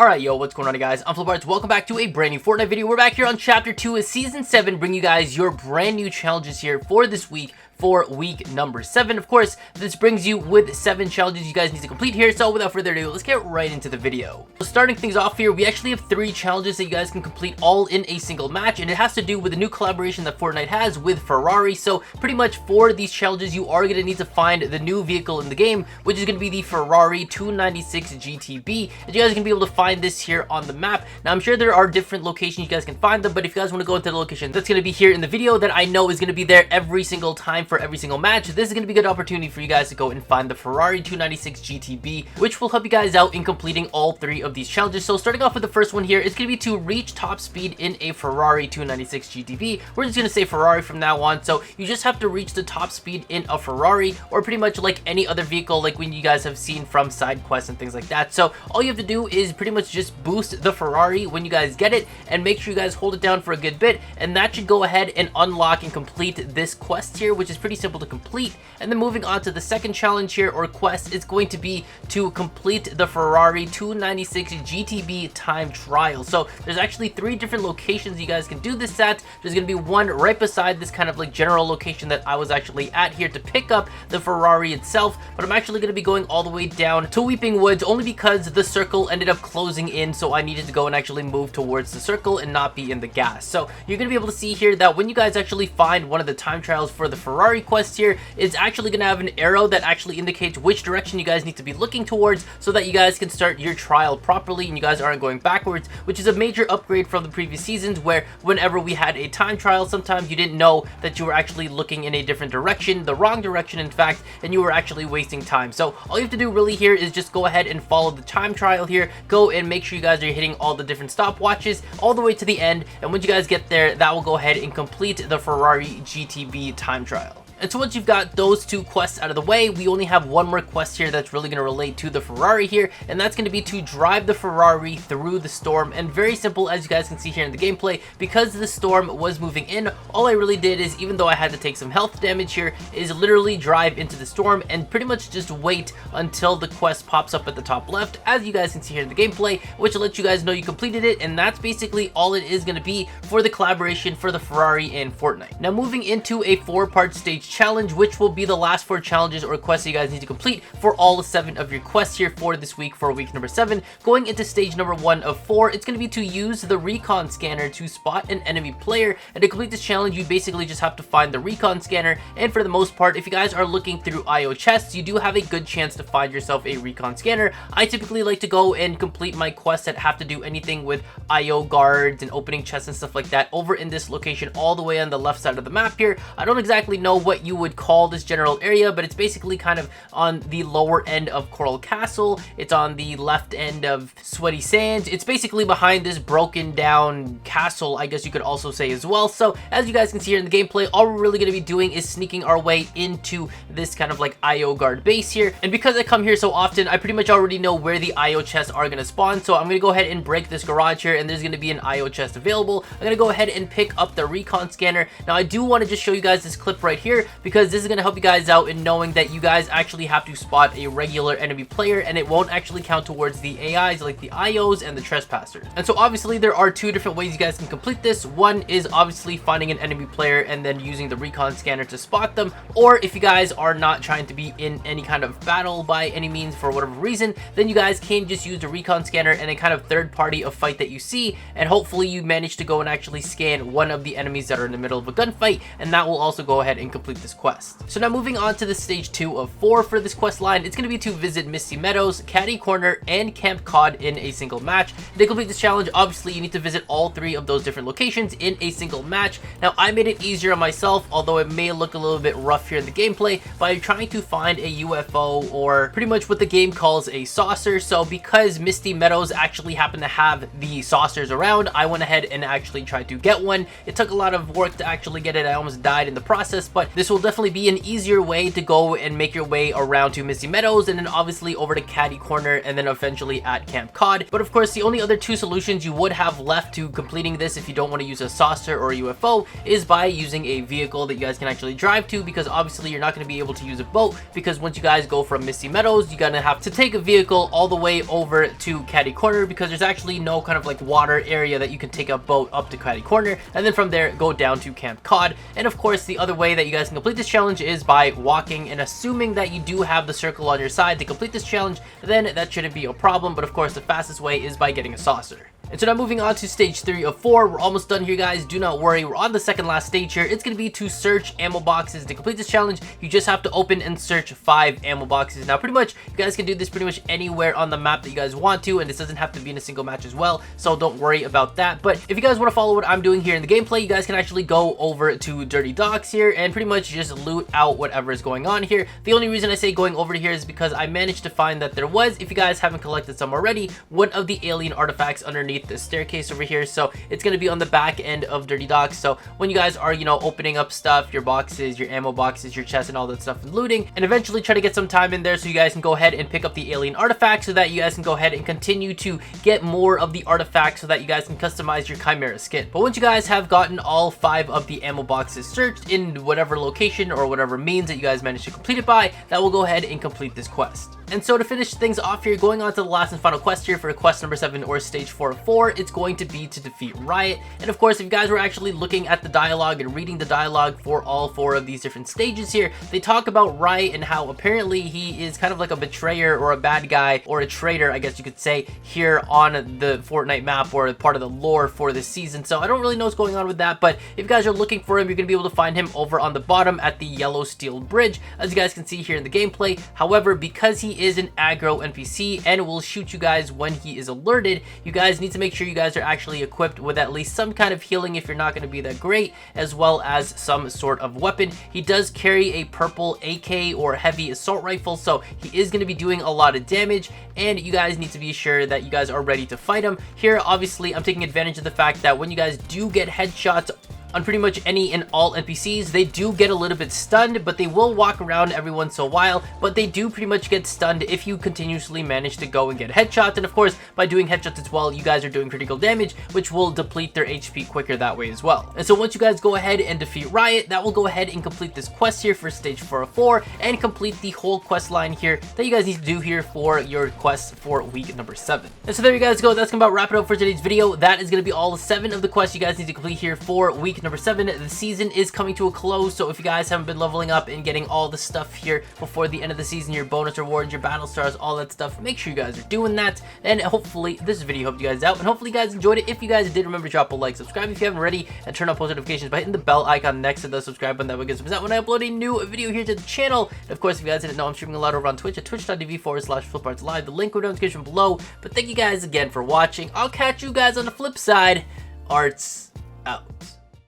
Alright, yo, what's going on, guys? I'm FlipArtz. Welcome back to a brand new Fortnite video. We're back here on Chapter 2 of Season 7, bringing you guys your brand new challenges here for this week, for week number 7. Of course, this brings you with 7 challenges you guys need to complete here, so without further ado, let's get right into the video. So starting things off here, we actually have 3 challenges that you guys can complete all in a single match, and it has to do with the new collaboration that Fortnite has with Ferrari. So pretty much for these challenges, you are going to need to find the new vehicle in the game, which is going to be the Ferrari 296 GTB, and you guys are going to be able to find this here on the map. Now, I'm sure there are different locations you guys can find them, but if you guys want to go into the location that's going to be here in the video that I know is going to be there every single time for every single match, this is going to be a good opportunity for you guys to go and find the Ferrari 296 GTB, which will help you guys out in completing all 3 of these challenges. So starting off with the first one here, it's going to be to reach top speed in a Ferrari 296 GTB. We're just going to say Ferrari from now on, so you just have to reach the top speed in a Ferrari, or pretty much like any other vehicle like when you guys have seen from side quests and things like that. So all you have to do is pretty much just boost the Ferrari when you guys get it, and make sure you guys hold it down for a good bit, and that should go ahead and unlock and complete this quest here, which is pretty simple to complete. And then moving on to the second challenge here, or quest, is going to be to complete the Ferrari 296 GTB time trial. So there's actually 3 different locations you guys can do this at. There's going to be one right beside this kind of like general location that I was actually at here to pick up the Ferrari itself, but I'm actually going to be going all the way down to Weeping Woods only because the circle ended up closing in, so I needed to go and actually move towards the circle and not be in the gas. So you're going to be able to see here that when you guys actually find one of the time trials for the Ferrari quest here, it's actually going to have an arrow that actually indicates which direction you guys need to be looking towards so that you guys can start your trial properly and you guys aren't going backwards, which is a major upgrade from the previous seasons where whenever we had a time trial, sometimes you didn't know that you were actually looking in a different direction, the wrong direction in fact, and you were actually wasting time. So all you have to do really here is just go ahead and follow the time trial here, go and make sure you guys are hitting all the different stopwatches all the way to the end, and once you guys get there, that will go ahead and complete the Ferrari GTB time trial. And so once you've got those 2 quests out of the way, we only have one more quest here that's really going to relate to the Ferrari here, and that's going to be to drive the Ferrari through the storm. And very simple, as you guys can see here in the gameplay, because the storm was moving in, all I really did is, even though I had to take some health damage here, is literally drive into the storm and pretty much just wait until the quest pops up at the top left, as you guys can see here in the gameplay, which will let you guys know you completed it. And that's basically all it is going to be for the collaboration for the Ferrari and Fortnite. Now moving into a 4-part stage challenge, which will be the last 4 challenges or quests you guys need to complete for all 7 of your quests here for this week, for week number 7. Going into stage number 1 of 4, it's going to be to use the recon scanner to spot an enemy player. And to complete this challenge, you basically just have to find the recon scanner, and for the most part, if you guys are looking through IO chests, you do have a good chance to find yourself a recon scanner. I typically like to go and complete my quests that have to do anything with IO guards and opening chests and stuff like that over in this location all the way on the left side of the map here. I don't exactly know what you would call this general area, but it's basically kind of on the lower end of Coral Castle. It's on the left end of Sweaty Sands. It's basically behind this broken down castle, I guess you could also say as well. So as you guys can see here in the gameplay, all we're really going to be doing is sneaking our way into this kind of like IO guard base here. And because I come here so often, I pretty much already know where the IO chests are going to spawn. So I'm going to go ahead and break this garage here, and there's going to be an IO chest available. I'm going to go ahead and pick up the recon scanner. Now I do want to just show you guys this clip right here, because this is going to help you guys out in knowing that you guys actually have to spot a regular enemy player, and it won't actually count towards the AIs like the IOs and the trespassers. And so obviously there are 2 different ways you guys can complete this. One is obviously finding an enemy player and then using the recon scanner to spot them, or if you guys are not trying to be in any kind of battle by any means for whatever reason, then you guys can just use the recon scanner and a kind of third party of fight that you see, and hopefully you manage to go and actually scan one of the enemies that are in the middle of a gunfight, and that will also go ahead and complete this quest. So now moving on to the stage 2 of 4 for this quest line, it's going to be to visit Misty Meadows, Catty Corner, and Camp Cod in a single match. To complete this challenge, obviously you need to visit all 3 of those different locations in a single match. Now I made it easier on myself, although it may look a little bit rough here in the gameplay, by trying to find a UFO, or pretty much what the game calls a saucer. So because Misty Meadows actually happen to have the saucers around, I went ahead and actually tried to get one. It took a lot of work to actually get it. I almost died in the process, but this will definitely be an easier way to go and make your way around to Misty Meadows, and then obviously over to Catty Corner, and then eventually at Camp Cod. But of course, the only other two solutions you would have left to completing this if you don't want to use a saucer or a UFO is by using a vehicle that you guys can actually drive to, because obviously you're not going to be able to use a boat, because once you guys go from Misty Meadows, you're going to have to take a vehicle all the way over to Catty Corner, because there's actually no kind of like water area that you can take a boat up to Catty Corner, and then from there go down to Camp Cod. And of course, the other way that you guys can complete this challenge is by walking, and assuming that you do have the circle on your side to complete this challenge, then that shouldn't be a problem. But of course, the fastest way is by getting a saucer. And so now moving on to stage 3 of 4, we're almost done here, guys. Do not worry, we're on the second last stage here. It's going to be to search ammo boxes. To complete this challenge, you just have to open and search 5 ammo boxes. Now, pretty much, you guys can do this pretty much anywhere on the map that you guys want to, and this doesn't have to be in a single match as well, so don't worry about that. But if you guys want to follow what I'm doing here in the gameplay, you guys can actually go over to Dirty Docks here and pretty much just loot out whatever is going on here. The only reason I say going over here is because I managed to find that there was, if you guys haven't collected some already, one of the alien artifacts underneath the staircase over here. So it's going to be on the back end of Dirty Docks. So when you guys are, you know, opening up stuff, your boxes, your ammo boxes, your chests, and all that stuff, and looting, and eventually try to get some time in there so you guys can go ahead and pick up the alien artifact, so that you guys can go ahead and continue to get more of the artifacts, so that you guys can customize your Chimera skin. But once you guys have gotten all 5 of the ammo boxes searched in whatever location or whatever means that you guys managed to complete it by, that will go ahead and complete this quest. And so to finish things off here, going on to the last and final quest here for quest number 7 or stage 4 of 4, it's going to be to defeat Riot. And of course, if you guys were actually looking at the dialogue and reading the dialogue for all 4 of these different stages here, they talk about Riot and how apparently he is kind of like a betrayer or a bad guy or a traitor, I guess you could say, here on the Fortnite map, or part of the lore for this season. So I don't really know what's going on with that, but if you guys are looking for him, you're going to be able to find him over on the bottom at the yellow steel bridge, as you guys can see here in the gameplay. However, because he is an aggro NPC and will shoot you guys when he is alerted, you guys need to make sure you guys are actually equipped with at least some kind of healing if you're not going to be that great, as well as some sort of weapon. He does carry a purple AK or heavy assault rifle, so he is going to be doing a lot of damage, and you guys need to be sure that you guys are ready to fight him. Here, obviously, I'm taking advantage of the fact that when you guys do get headshots on pretty much any and all NPCs, they do get a little bit stunned, but they will walk around every once in a while, but they do pretty much get stunned if you continuously manage to go and get headshots. And of course, by doing headshots as well, you guys are doing critical damage, which will deplete their HP quicker that way as well. And so once you guys go ahead and defeat Riot, that will go ahead and complete this quest here for stage 4 of 4, and complete the whole quest line here that you guys need to do here for your quest for week number 7. And so there you guys go. That's gonna about wrap it up for today's video. That is gonna be all 7 of the quests you guys need to complete here for week number 7. The season is coming to a close, so if you guys haven't been leveling up and getting all the stuff here before the end of the season, your bonus rewards, your battle stars, all that stuff, make sure you guys are doing that. And hopefully this video helped you guys out, and hopefully you guys enjoyed it. If you guys did, remember to drop a like, subscribe if you haven't already, and turn on post notifications by hitting the bell icon next to the subscribe button. That way gets out when I upload a new video here to the channel. And of course, if you guys didn't know, I'm streaming a lot over on Twitch at twitch.tv/FlipArtz live. The link will be down in the description below. But thank you guys again for watching. I'll catch you guys on the flip side. Arts out.